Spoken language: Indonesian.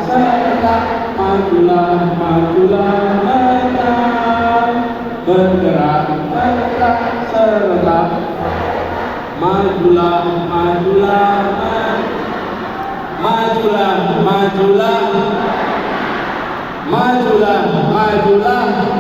serta, majulah, majulah mereka. Bergerak, bergerak serta, majulah, majulah, majulah, majulah, majulah, majulah.